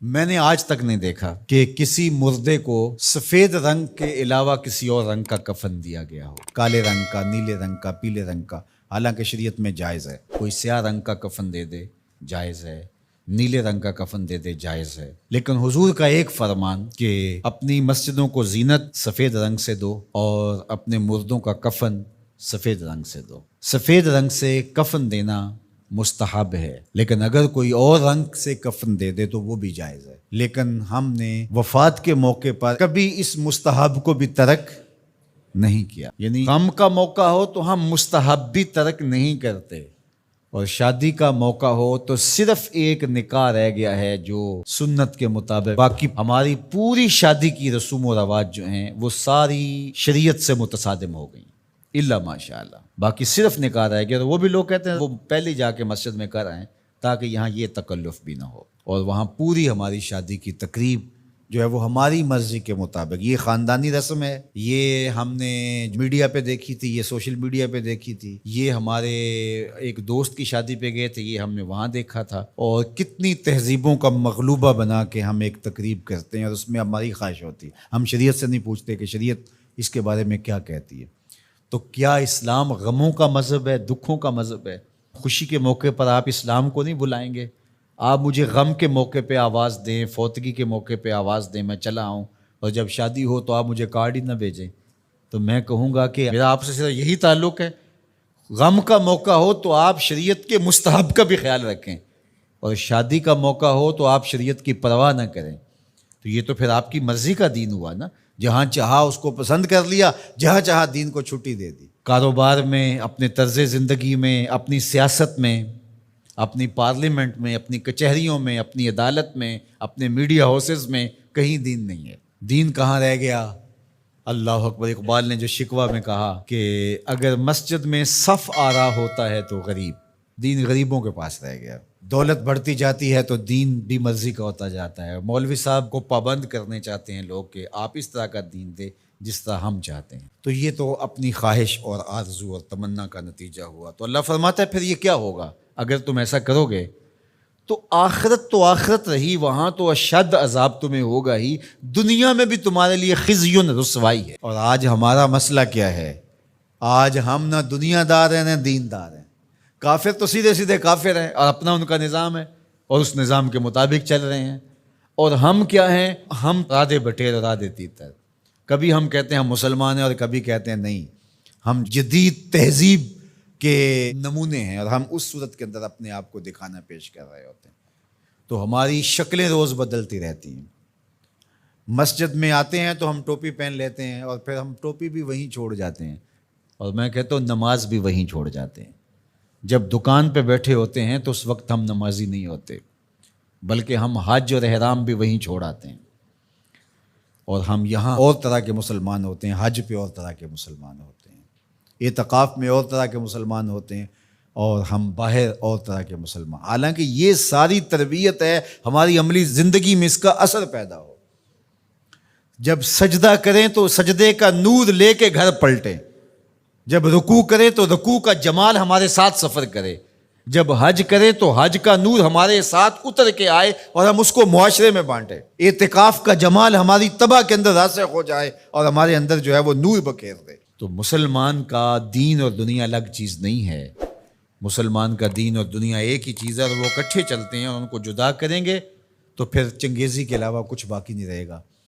میں نے آج تک نہیں دیکھا کہ کسی مردے کو سفید رنگ کے علاوہ کسی اور رنگ کا کفن دیا گیا ہو، کالے رنگ کا، نیلے رنگ کا، پیلے رنگ کا۔ حالانکہ شریعت میں جائز ہے، کوئی سیاہ رنگ کا کفن دے دے جائز ہے، نیلے رنگ کا کفن دے دے جائز ہے، لیکن حضور کا ایک فرمان کہ اپنی مسجدوں کو زینت سفید رنگ سے دو اور اپنے مردوں کا کفن سفید رنگ سے دو۔ سفید رنگ سے کفن دینا مستحب ہے، لیکن اگر کوئی اور رنگ سے کفن دے دے تو وہ بھی جائز ہے۔ لیکن ہم نے وفات کے موقع پر کبھی اس مستحب کو بھی ترک نہیں کیا، یعنی غم کا موقع ہو تو ہم مستحب بھی ترک نہیں کرتے، اور شادی کا موقع ہو تو صرف ایک نکاح رہ گیا ہے جو سنت کے مطابق، باقی ہماری پوری شادی کی رسوم و رواج جو ہیں وہ ساری شریعت سے متصادم ہو گئی الا ماشاء اللہ۔ باقی صرف نکاح رہ گیا، تو وہ بھی لوگ کہتے ہیں وہ پہلے جا کے مسجد میں کر آئیں تاکہ یہاں یہ تکلف بھی نہ ہو، اور وہاں پوری ہماری شادی کی تقریب جو ہے وہ ہماری مرضی کے مطابق۔ یہ خاندانی رسم ہے، یہ ہم نے میڈیا پہ دیکھی تھی، یہ سوشل میڈیا پہ دیکھی تھی، یہ ہمارے ایک دوست کی شادی پہ گئے تھے، یہ ہم نے وہاں دیکھا تھا، اور کتنی تہذیبوں کا مغلوبہ بنا کے ہم ایک تقریب کرتے ہیں اور اس میں ہماری خواہش ہوتی ہے۔ ہم شریعت سے نہیں پوچھتے کہ شریعت اس کے بارے میں کیا کہتی ہے۔ تو کیا اسلام غموں کا مذہب ہے، دکھوں کا مذہب ہے؟ خوشی کے موقع پر آپ اسلام کو نہیں بلائیں گے؟ آپ مجھے غم کے موقع پہ آواز دیں، فوتگی کے موقع پہ آواز دیں، میں چلا آؤں، اور جب شادی ہو تو آپ مجھے کارڈ ہی نہ بھیجیں، تو میں کہوں گا کہ میرا آپ سے صرف یہی تعلق ہے۔ غم کا موقع ہو تو آپ شریعت کے مستحب کا بھی خیال رکھیں، اور شادی کا موقع ہو تو آپ شریعت کی پرواہ نہ کریں۔ تو یہ تو پھر آپ کی مرضی کا دین ہوا نا، جہاں چاہا اس کو پسند کر لیا، جہاں چاہا دین کو چھٹی دے دی۔ کاروبار میں، اپنے طرز زندگی میں، اپنی سیاست میں، اپنی پارلیمنٹ میں، اپنی کچہریوں میں، اپنی عدالت میں، اپنے میڈیا ہاؤسز میں کہیں دین نہیں ہے۔ دین کہاں رہ گیا؟ اللہ اکبر۔ اقبال نے جو شکوہ میں کہا کہ اگر مسجد میں صف آرا ہوتا ہے تو غریب، دین غریبوں کے پاس رہ گیا۔ دولت بڑھتی جاتی ہے تو دین بھی مرضی کا ہوتا جاتا ہے۔ مولوی صاحب کو پابند کرنے چاہتے ہیں لوگ کہ آپ اس طرح کا دین دے جس طرح ہم چاہتے ہیں، تو یہ تو اپنی خواہش اور آرزو اور تمنا کا نتیجہ ہوا۔ تو اللہ فرماتا ہے پھر یہ کیا ہوگا اگر تم ایسا کرو گے تو آخرت رہی، وہاں تو اشد عذاب تمہیں ہوگا ہی، دنیا میں بھی تمہارے لیے خزی رسوائی ہے۔ اور آج ہمارا مسئلہ کیا ہے؟ آج ہم نہ دنیا دار ہیں نہ دین دار ہیں۔ کافر تو سیدھے سیدھے کافر ہیں اور اپنا ان کا نظام ہے اور اس نظام کے مطابق چل رہے ہیں، اور ہم کیا ہیں؟ ہم رادے بٹیر اور رادے تیتر۔ کبھی ہم کہتے ہیں ہم مسلمان ہیں اور کبھی کہتے ہیں نہیں، ہم جدید تہذیب کے نمونے ہیں، اور ہم اس صورت کے اندر اپنے آپ کو دکھانا پیش کر رہے ہوتے ہیں۔ تو ہماری شکلیں روز بدلتی رہتی ہیں۔ مسجد میں آتے ہیں تو ہم ٹوپی پہن لیتے ہیں، اور پھر ہم ٹوپی بھی وہیں چھوڑ جاتے ہیں، اور میں کہتا ہوں نماز بھی وہیں چھوڑ جاتے ہیں۔ جب دکان پہ بیٹھے ہوتے ہیں تو اس وقت ہم نمازی نہیں ہوتے، بلکہ ہم حج اور احرام بھی وہیں چھوڑ آتے ہیں، اور ہم یہاں اور طرح کے مسلمان ہوتے ہیں، حج پہ اور طرح کے مسلمان ہوتے ہیں، اعتکاف میں اور طرح کے مسلمان ہوتے ہیں، اور ہم باہر اور طرح کے مسلمان۔ حالانکہ یہ ساری تربیت ہے ہماری عملی زندگی میں، اس کا اثر پیدا ہو۔ جب سجدہ کریں تو سجدے کا نور لے کے گھر پلٹیں، جب رکوع کرے تو رکوع کا جمال ہمارے ساتھ سفر کرے، جب حج کرے تو حج کا نور ہمارے ساتھ اتر کے آئے اور ہم اس کو معاشرے میں بانٹیں، اعتکاف کا جمال ہماری طبع کے اندر راسخ ہو جائے اور ہمارے اندر جو ہے وہ نور بکھیر دے۔ تو مسلمان کا دین اور دنیا الگ چیز نہیں ہے، مسلمان کا دین اور دنیا ایک ہی چیز ہے، اور وہ اکٹھے چلتے ہیں، اور ان کو جدا کریں گے تو پھر چنگیزی کے علاوہ کچھ باقی نہیں رہے گا۔